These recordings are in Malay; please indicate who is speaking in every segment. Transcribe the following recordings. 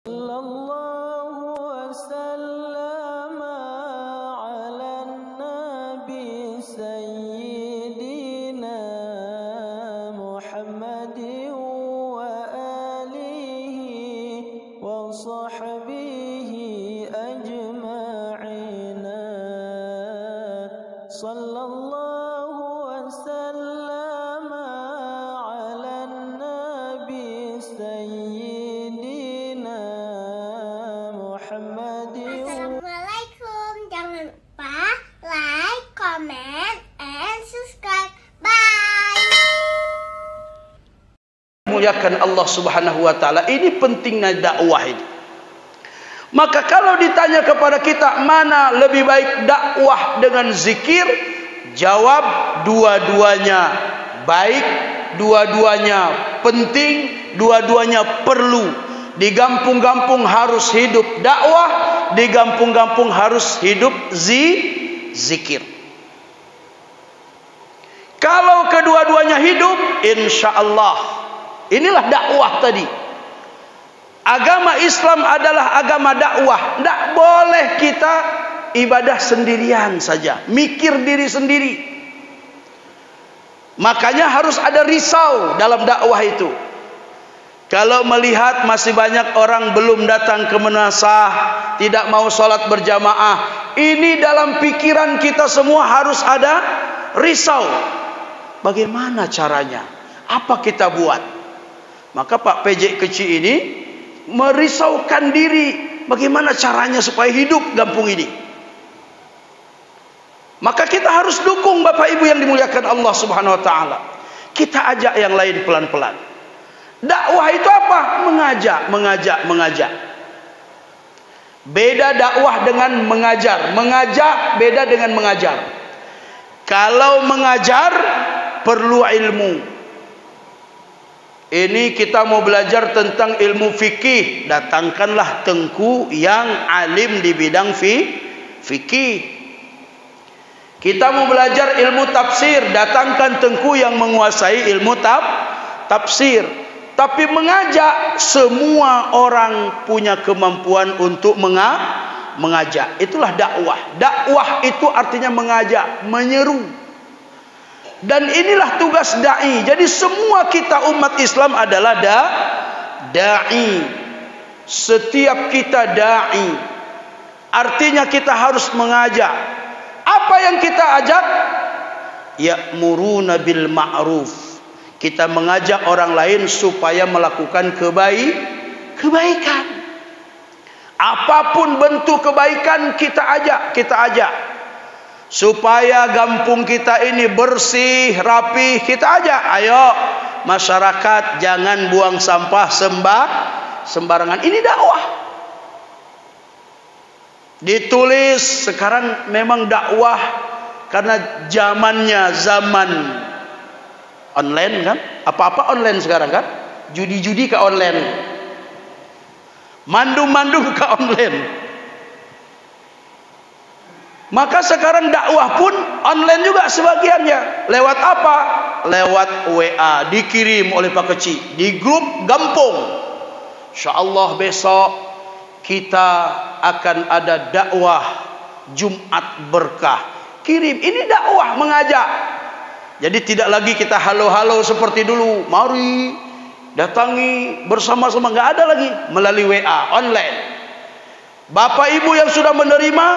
Speaker 1: Sallallahu wasallam ala nabi sayyidina Muhammadin wa alihi wa sahbihi ajma'ina. Sallallahu wasallam ala nabi sayyidina Muhammadin.
Speaker 2: Assalamualaikum. Jangan lupa like, comment, and subscribe. Bye.
Speaker 3: Muliakan Allah Subhanahu wa taala. Ini pentingnya dakwah ini. Maka kalau ditanya kepada kita mana lebih baik dakwah dengan zikir, jawab dua-duanya baik, dua-duanya penting, dua-duanya perlu. Di kampung-kampung harus hidup dakwah, di kampung-kampung harus hidup zikir. Kalau kedua-duanya hidup, insya Allah inilah dakwah tadi. Agama Islam adalah agama dakwah. Tidak boleh kita ibadah sendirian saja, mikir diri sendiri. Makanya harus ada risau dalam dakwah itu. Kalau melihat masih banyak orang belum datang ke menasah, tidak mau sholat berjamaah, ini dalam pikiran kita semua harus ada risau. Bagaimana caranya? Apa kita buat? Maka Pak PJ kecil ini merisaukan diri, bagaimana caranya supaya hidup kampung ini. Maka kita harus dukung Bapak Ibu yang dimuliakan Allah Subhanahu wa taala. Kita ajak yang lain pelan-pelan. Dakwah itu apa? Mengajak. Beda dakwah dengan mengajar. Mengajak beda dengan mengajar. Kalau mengajar perlu ilmu. Ini kita mau belajar tentang ilmu fikih, datangkanlah tengku yang alim di bidang fikih. Kita mau belajar ilmu tafsir, datangkan tengku yang menguasai ilmu tafsir. Tapi mengajak, semua orang punya kemampuan untuk mengajak. Itulah dakwah. Dakwah itu artinya mengajak, menyeru. Dan inilah tugas da'i. Jadi semua kita umat Islam adalah da'i. Setiap kita da'i. Artinya kita harus mengajak. Apa yang kita ajak? Ya'muruna bil ma'ruf. Kita mengajak orang lain supaya melakukan kebaikan. Apapun bentuk kebaikan kita ajak. Supaya kampung kita ini bersih, rapi, kita ajak. Ayo masyarakat jangan buang sampah sembarangan. Ini dakwah. Ditulis sekarang memang dakwah karena zamannya zaman online kan? Apa-apa online sekarang kan? Judi-judi ke online. Mandu-mandu ke online. Maka sekarang dakwah pun online juga sebagiannya. Lewat apa? Lewat WA, dikirim oleh Pak Kecil di grup kampung. Insyaallah besok kita akan ada dakwah Jumat berkah. Kirim, ini dakwah mengajak. Jadi tidak lagi kita halo-halo seperti dulu. Mari datangi bersama-sama, enggak ada lagi melalui WA online. Bapak Ibu yang sudah menerima,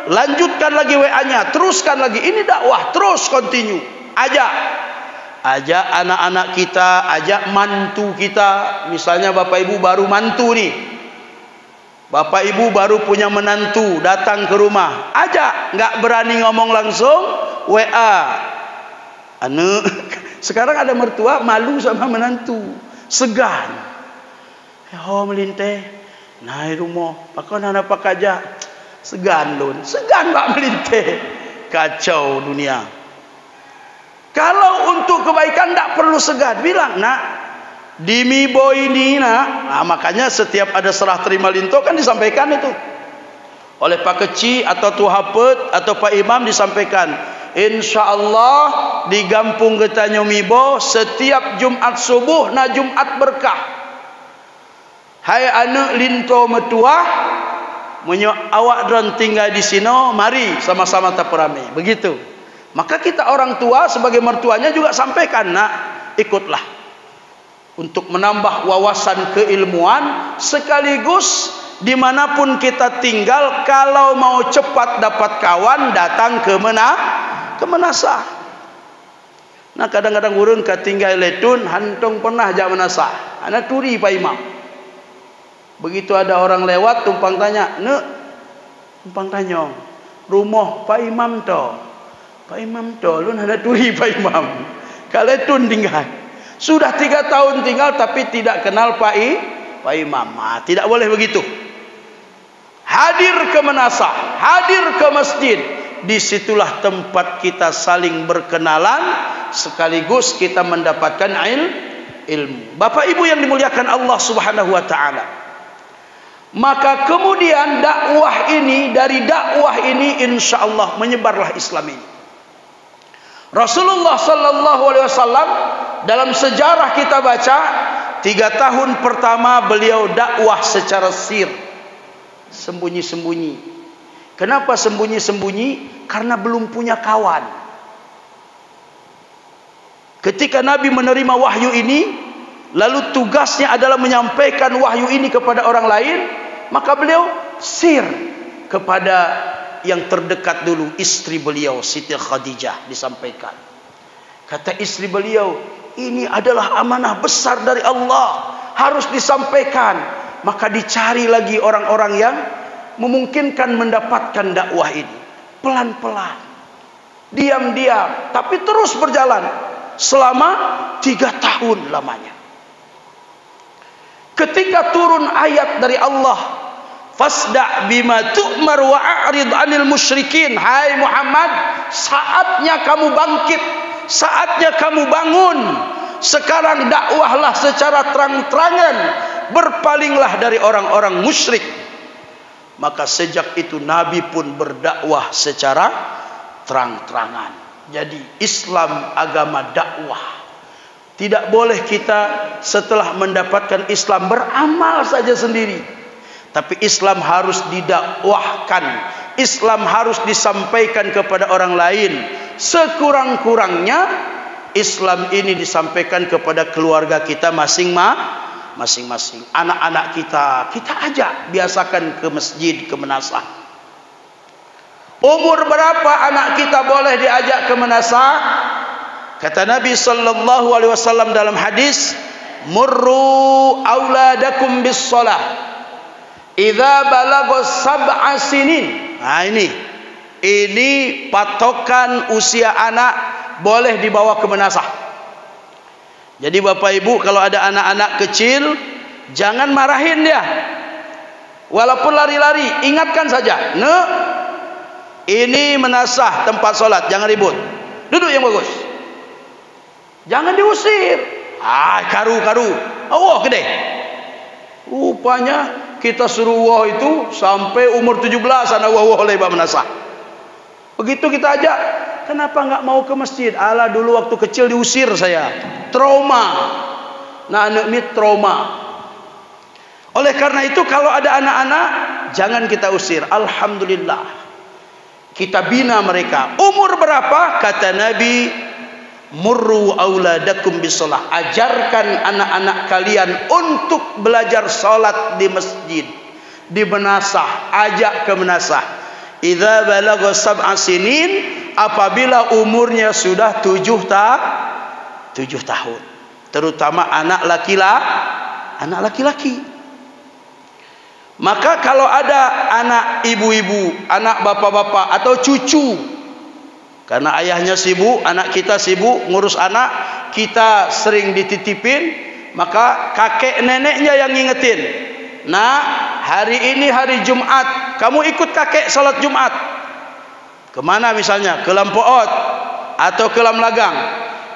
Speaker 3: lanjutkan lagi WA-nya, teruskan lagi. Ini dakwah, terus continue. Ajak anak-anak kita, ajak mantu kita. Misalnya Bapak Ibu baru mantu nih. Bapak Ibu baru punya menantu, datang ke rumah. Ajak, nggak berani ngomong langsung, WA. Sekarang ada mertua malu sama menantu, segan. Oh melinteh. Nah rumah, pakon anak pak aja, segan lun, segan pak melinteh, kacau dunia. Kalau untuk kebaikan tak perlu segan, bilang nak, di Mibo ini nah makanya setiap ada serah terima linto kan disampaikan itu, oleh Pak Kecil atau Tuhapet atau Pak Imam disampaikan. Insya Allah di kampung kita Mibo setiap Jumat subuh, nah Jumat berkah. Hai anak linto metua, menyo awak dron tinggal di sini, mari sama-sama taperame. Begitu. Maka kita orang tua sebagai mertuanya juga sampaikan, nak, ikutlah untuk menambah wawasan keilmuan, sekaligus dimanapun kita tinggal, kalau mau cepat dapat kawan, datang ke menasah. Nah, kadang-kadang urun katinggal letun, hantong pernah jak menasah. Anak turi Pak Imam. Begitu ada orang lewat, tumpang tanya, "Nek, tumpang tanya, rumah Pak Imam to?" Pak Imam to, lu ada turi Pak Imam. Kaletun tinggal. Sudah 3 tahun tinggal tapi tidak kenal Pak Imam. Tidak boleh begitu. Hadir ke menasah, hadir ke masjid. Disitulah tempat kita saling berkenalan, sekaligus kita mendapatkan ilmu. Bapak Ibu yang dimuliakan Allah Subhanahu wa taala. Maka kemudian dari dakwah ini insyaallah menyebarlah Islam ini. Rasulullah sallallahu alaihi wasallam dalam sejarah kita baca 3 tahun pertama beliau dakwah secara sir, sembunyi-sembunyi. Kenapa sembunyi-sembunyi? Karena belum punya kawan. Ketika Nabi menerima wahyu ini, lalu tugasnya adalah menyampaikan wahyu ini kepada orang lain, maka beliau sir kepada yang terdekat dulu, istri beliau Siti Khadijah, disampaikan. Kata istri beliau, ini adalah amanah besar dari Allah, harus disampaikan. Maka dicari lagi orang-orang yang memungkinkan mendapatkan dakwah ini. Pelan-pelan, diam-diam, tapi terus berjalan selama 3 tahun lamanya. Ketika turun ayat dari Allah, fasda' bima tu'mar wa a'rid 'anil musyrikin. Hai Muhammad, saatnya kamu bangkit, saatnya kamu bangun. Sekarang dakwahlah secara terang-terangan, berpalinglah dari orang-orang musyrik. Maka sejak itu Nabi pun berdakwah secara terang-terangan. Jadi Islam agama dakwah. Tidak boleh kita setelah mendapatkan Islam beramal saja sendiri. Tapi Islam harus didakwahkan. Islam harus disampaikan kepada orang lain. Sekurang-kurangnya Islam ini disampaikan kepada keluarga kita masing-masing. Anak-anak kita ajak, biasakan ke masjid, ke menasah. Umur berapa anak kita boleh diajak ke menasah? Kata Nabi sallallahu alaihi wasallam dalam hadis, "Murru auladakum bis shalah idza balagha sab'a sinin." Nah, ini patokan usia anak boleh dibawa ke menasah. Jadi Bapak Ibu, kalau ada anak-anak kecil, jangan marahin dia. Walaupun lari-lari, ingatkan saja, "Nek, ini menasah tempat sholat, jangan ribut. Duduk yang bagus. Jangan diusir." Karu. Allah gede. Rupanya kita suruh wah itu sampai umur 17 anak wah lebar menasah. Begitu kita ajak, kenapa nggak mau ke masjid? Alah, dulu waktu kecil diusir saya. Trauma. Nah, anak ini trauma. Oleh karena itu kalau ada anak-anak, jangan kita usir. Alhamdulillah, kita bina mereka. Umur berapa? Kata Nabi, "Murru auladakum bisalah." Ajarkan anak-anak kalian untuk belajar salat di masjid, di menasah. Ajak ke menasah. Idza balagha sab'a sinin, apabila umurnya sudah 7 tahun. Terutama anak laki-laki. Maka kalau ada anak ibu-ibu, anak bapak-bapak atau cucu, karena ayahnya sibuk, anak kita sibuk ngurus anak, kita sering dititipin, maka kakek neneknya yang ngingetin. Nah, hari ini hari Jumat, kamu ikut kakek salat Jumat. Kemana misalnya? Ke Lampoot atau ke Lamlagang.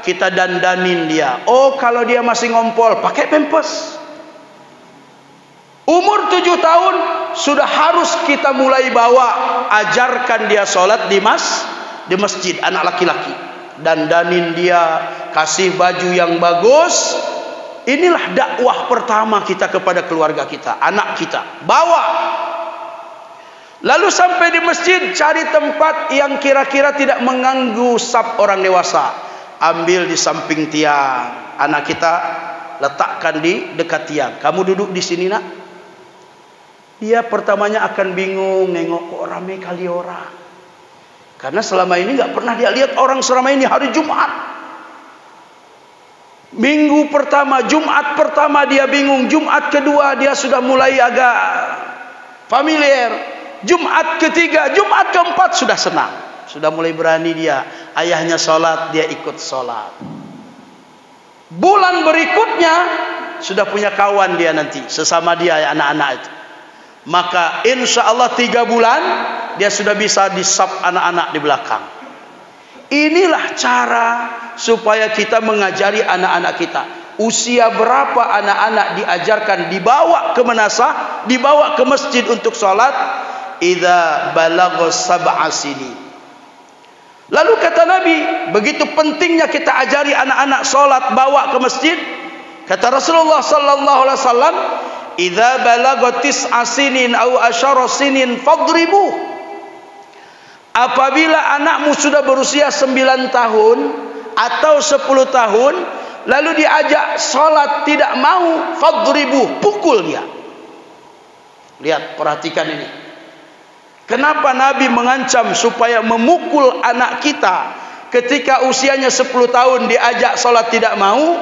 Speaker 3: Kita dandanin dia. Oh, kalau dia masih ngompol, pakai pampers. Umur 7 tahun sudah harus kita mulai bawa, ajarkan dia sholat di masjid, anak laki-laki. Dandanin dia, kasih baju yang bagus, Inilah dakwah pertama kita kepada keluarga kita, anak kita. Bawa. Lalu sampai di masjid, cari tempat yang kira-kira tidak mengganggu saf orang dewasa. Ambil di samping tiang. Anak kita letakkan di dekat tiang. Kamu duduk di sini, nak. Dia pertamanya akan bingung, nengok kok ramai kali orang. Karena selama ini nggak pernah dia lihat orang selama ini hari Jumat. Minggu pertama, Jumat pertama dia bingung. Jumat kedua dia sudah mulai agak familiar. Jumat ketiga, Jumat keempat sudah senang. Sudah mulai berani dia. Ayahnya sholat, dia ikut sholat. Bulan berikutnya sudah punya kawan dia nanti. Sesama dia anak-anak itu. Maka insya Allah 3 bulan dia sudah bisa disap anak-anak di belakang. Inilah cara supaya kita mengajari anak-anak kita. Usia berapa anak-anak diajarkan, dibawa ke manasah, dibawa ke masjid untuk sholat? Idza balagha sab'a sinin. Lalu kata Nabi, begitu pentingnya kita ajari anak-anak sholat, bawa ke masjid. Kata Rasulullah sallallahu alaihi wasallam, idza balagha tis'a sinin aw asyara sinin fadribuh. Apabila anakmu sudah berusia 9 tahun atau 10 tahun, lalu diajak sholat tidak mau, fadribuh, pukul dia. Lihat, perhatikan ini. Kenapa Nabi mengancam supaya memukul anak kita ketika usianya 10 tahun diajak sholat tidak mau?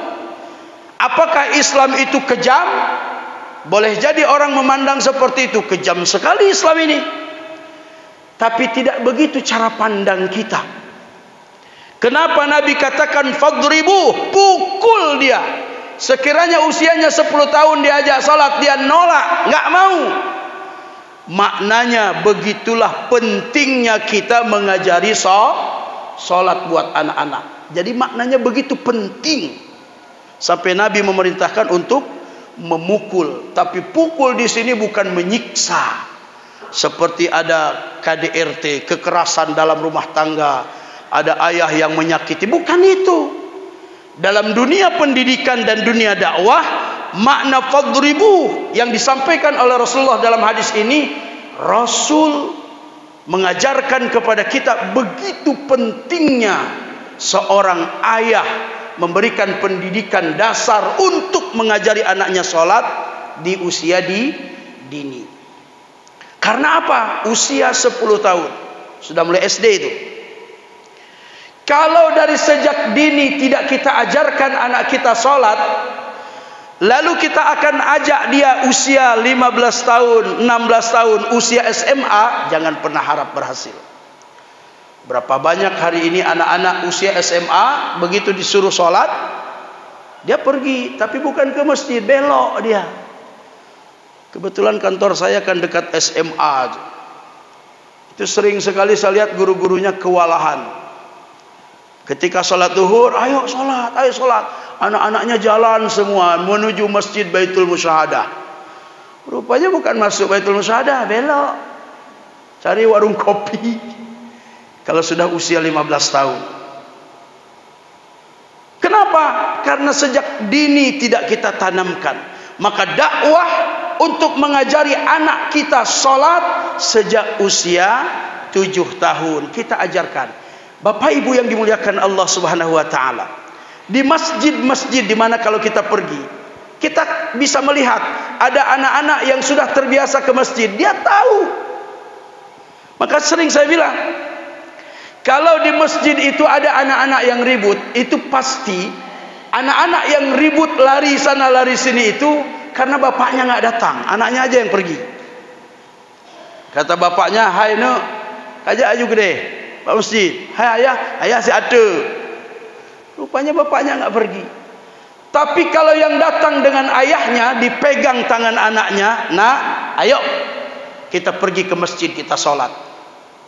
Speaker 3: Apakah Islam itu kejam? Boleh jadi orang memandang seperti itu, kejam sekali Islam ini. Tapi tidak begitu cara pandang kita. Kenapa Nabi katakan fadribu, pukul dia. Sekiranya usianya 10 tahun diajak salat, dia nolak, nggak mau. Maknanya begitulah pentingnya kita mengajari salat buat anak-anak. Jadi maknanya begitu penting. Sampai Nabi memerintahkan untuk memukul. Tapi pukul di sini bukan menyiksa. Seperti ada KDRT, kekerasan dalam rumah tangga, ada ayah yang menyakiti, bukan itu. Dalam dunia pendidikan dan dunia dakwah, makna fadribu yang disampaikan oleh Rasulullah dalam hadis ini, Rasul mengajarkan kepada kita begitu pentingnya seorang ayah memberikan pendidikan dasar untuk mengajari anaknya sholat di usia dini. Karena apa? Usia 10 tahun. Sudah mulai SD itu. Kalau dari sejak dini tidak kita ajarkan anak kita sholat, lalu kita akan ajak dia usia 15 tahun, 16 tahun, usia SMA, jangan pernah harap berhasil. Berapa banyak hari ini anak-anak usia SMA, begitu disuruh sholat, dia pergi, tapi bukan ke masjid, belok dia. Kebetulan kantor saya kan dekat SMA. Itu sering sekali saya lihat guru-gurunya kewalahan. Ketika sholat zuhur, ayo sholat, ayo sholat. Anak-anaknya jalan semua menuju masjid Baitul Musyahadah. Rupanya bukan masuk Baitul Musyahadah, belok. Cari warung kopi. Kalau sudah usia 15 tahun. Kenapa? Karena sejak dini tidak kita tanamkan. Maka dakwah untuk mengajari anak kita sholat sejak usia 7 tahun kita ajarkan. Bapak Ibu yang dimuliakan Allah Subhanahu wa taala, di masjid-masjid di mana kalau kita pergi, kita bisa melihat ada anak-anak yang sudah terbiasa ke masjid, dia tahu. Maka sering saya bilang, kalau di masjid itu ada anak-anak yang ribut, itu pasti anak-anak yang ribut lari sana lari sini itu karena bapaknya nggak datang, anaknya aja yang pergi. Kata bapaknya, hai no, ajak aju gede, Pak Masjid. Hai ayah si ada. Rupanya bapaknya nggak pergi. Tapi kalau yang datang dengan ayahnya, dipegang tangan anaknya, nah, ayo kita pergi ke masjid, kita sholat.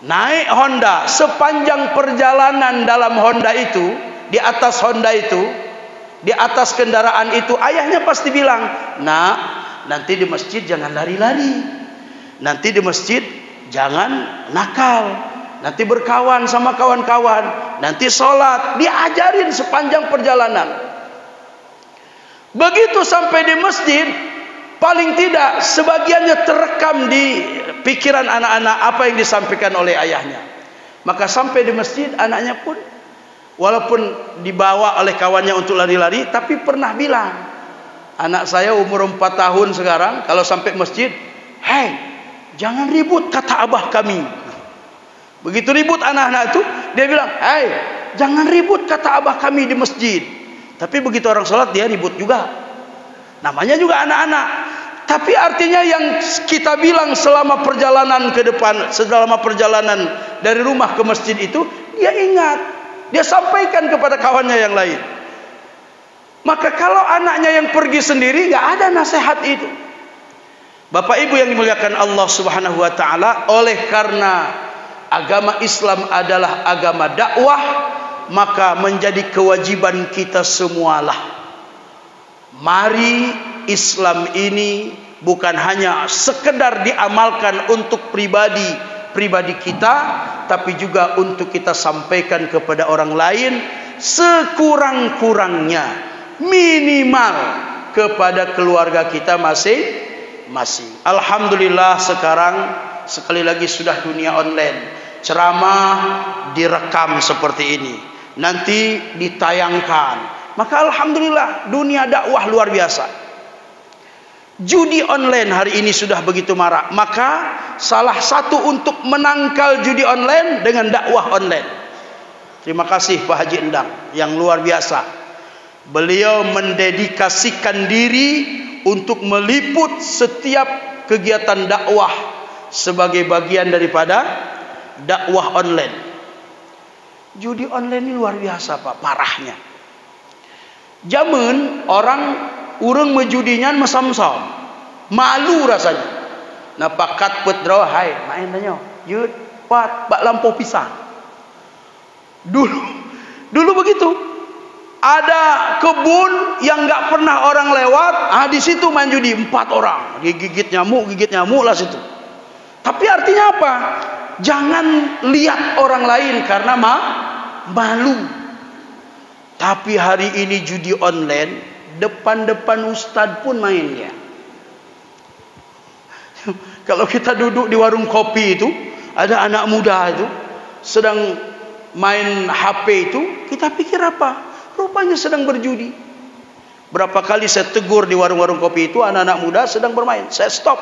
Speaker 3: Naik Honda, sepanjang perjalanan dalam Honda itu, di atas Honda itu, di atas kendaraan itu, ayahnya pasti bilang, nah, nanti di masjid jangan lari-lari, nanti di masjid jangan nakal, nanti berkawan sama kawan-kawan, nanti sholat. Diajarin sepanjang perjalanan. Begitu sampai di masjid, paling tidak sebagiannya terekam di pikiran anak-anak apa yang disampaikan oleh ayahnya. Maka sampai di masjid, anaknya pun walaupun dibawa oleh kawannya untuk lari-lari, tapi pernah bilang, anak saya umur 4 tahun sekarang, kalau sampai masjid, "Hei, jangan ribut," kata abah kami. Begitu ribut anak-anak itu, dia bilang, "Hei, jangan ribut," kata abah kami di masjid. Tapi begitu orang sholat, dia ribut juga. Namanya juga anak-anak. Tapi artinya yang kita bilang selama perjalanan ke depan, selama perjalanan dari rumah ke masjid itu, dia ingat, dia sampaikan kepada kawannya yang lain. Maka kalau anaknya yang pergi sendiri, nggak ada nasihat itu. Bapak Ibu yang dimuliakan Allah Subhanahu wa taala, oleh karena agama Islam adalah agama dakwah, maka menjadi kewajiban kita semualah. Mari Islam ini bukan hanya sekedar diamalkan untuk pribadi kita, tapi juga untuk kita sampaikan kepada orang lain, sekurang-kurangnya, minimal kepada keluarga kita masing-masing. Alhamdulillah sekarang sekali lagi sudah dunia online. Ceramah direkam seperti ini, nanti ditayangkan. Maka alhamdulillah dunia dakwah luar biasa. Judi online hari ini sudah begitu marak. Maka salah satu untuk menangkal judi online dengan dakwah online. Terima kasih Pak Haji Endang yang luar biasa. Beliau mendedikasikan diri untuk meliput setiap kegiatan dakwah sebagai bagian daripada dakwah online. Judi online ini luar biasa Pak, parahnya. Zaman orang urang menjudinya mesamsam, malu rasanya. Nah pakat pedraw, hai main tanya, yud pat bak lampau pisang. Dulu begitu. Ada kebun yang nggak pernah orang lewat, di situ main judi 4 orang, gigit nyamuk lah situ. Tapi artinya apa? Jangan lihat orang lain karena malu. Tapi hari ini judi online, depan ustad pun mainnya. Kalau kita duduk di warung kopi itu, ada anak muda itu sedang main HP itu, kita pikir apa? Rupanya sedang berjudi. Berapa kali saya tegur di warung-warung kopi itu, anak-anak muda sedang bermain. Saya stop.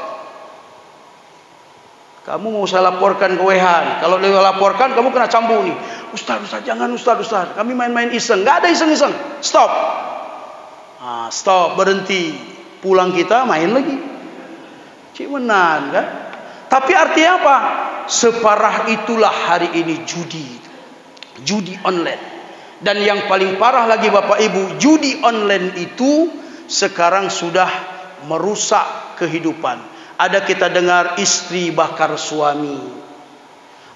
Speaker 3: Kamu mau saya laporkan ke WH. Kalau dia laporkan, kamu kena cambuk nih. Ustaz, jangan Ustaz. Kami main-main iseng. Nggak ada iseng-iseng. Stop. Stop, berhenti. Pulang kita main lagi. Cik menan kan? Tapi artinya apa? Separah itulah hari ini judi. Judi online. Dan yang paling parah lagi Bapak Ibu, judi online itu sekarang sudah merusak kehidupan. Ada kita dengar istri bakar suami.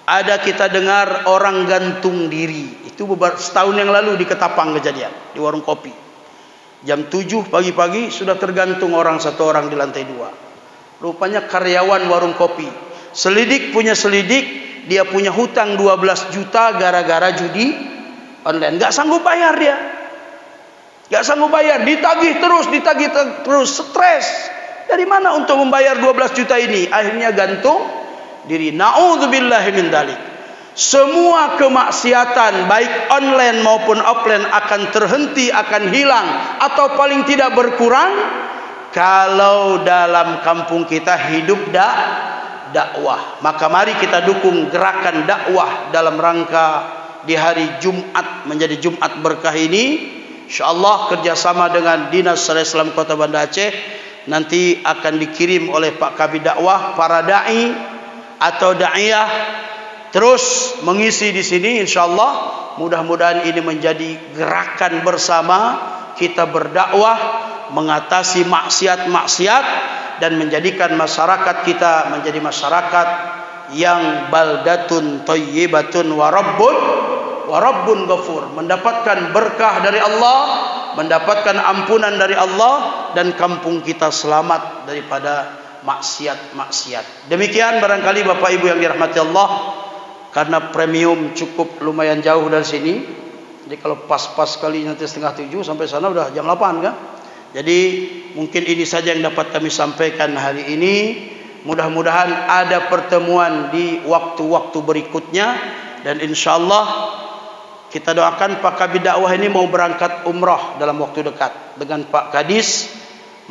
Speaker 3: Ada kita dengar orang gantung diri. Itu setahun yang lalu di Ketapang kejadian, di warung kopi. Jam 7 pagi-pagi sudah tergantung satu orang di lantai 2. Rupanya karyawan warung kopi. Selidik punya selidik, dia punya hutang 12 juta gara-gara judi online. Gak sanggup bayar dia. Gak sanggup bayar, ditagih terus, stres. Dari mana untuk membayar 12 juta ini? Akhirnya gantung diri. Na'udzubillahi min dzalik. Semua kemaksiatan baik online maupun offline akan terhenti, akan hilang atau paling tidak berkurang kalau dalam kampung kita hidup dakwah. Maka mari kita dukung gerakan dakwah dalam rangka di hari Jumat menjadi Jumat berkah ini. Insyaallah kerjasama dengan Dinas Syariah Islam Kota Banda Aceh nanti akan dikirim oleh Pak Kabid Dakwah, para dai atau daiyah terus mengisi di sini. Insyaallah mudah-mudahan ini menjadi gerakan bersama kita berdakwah mengatasi maksiat-maksiat dan menjadikan masyarakat kita menjadi masyarakat yang baldatun thayyibatun wa rabbun ghafur, mendapatkan berkah dari Allah, mendapatkan ampunan dari Allah, dan kampung kita selamat daripada maksiat-maksiat. Demikian barangkali Bapak Ibu yang dirahmati Allah, karena premium cukup lumayan jauh dari sini. Jadi kalau pas-pas kali nanti 6:30 sampai sana udah jam 8 kan? Jadi mungkin ini saja yang dapat kami sampaikan hari ini. Mudah-mudahan ada pertemuan di waktu-waktu berikutnya, dan insyaallah kita doakan Pak Kabid Dakwah ini mau berangkat umrah dalam waktu dekat dengan Pak Kadis,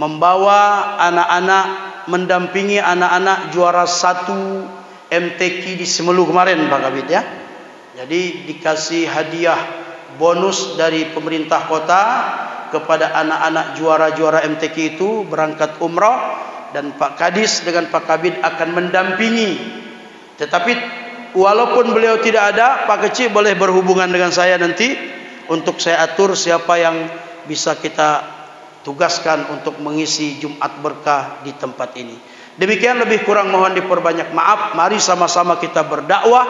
Speaker 3: membawa anak-anak, mendampingi anak-anak juara 1 MTQ di Semelu kemarin Pak Kabid ya. Jadi dikasih hadiah bonus dari pemerintah kota kepada anak-anak juara-juara MTQ itu berangkat umrah, dan Pak Kadis dengan Pak Kabid akan mendampingi. Tetapi walaupun beliau tidak ada, Pak Kecil boleh berhubungan dengan saya nanti untuk saya atur siapa yang bisa kita tugaskan untuk mengisi Jumat berkah di tempat ini. Demikian, lebih kurang mohon diperbanyak maaf. Mari sama-sama kita berdakwah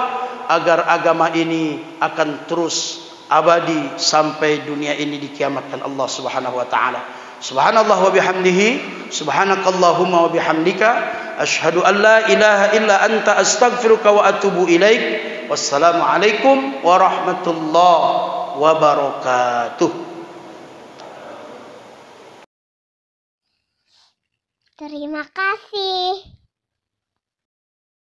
Speaker 3: agar agama ini akan terus abadi sampai dunia ini dikiamatkan Allah Subhanahu wa taala. Subhanallah wa bihamdihi, subhanakallahumma wa bihamdika, asyhadu an la ilaha illa anta, astaghfiruka wa atubu ilaik. Wassalamu alaikum warahmatullahi wabarakatuh.
Speaker 2: Terima kasih.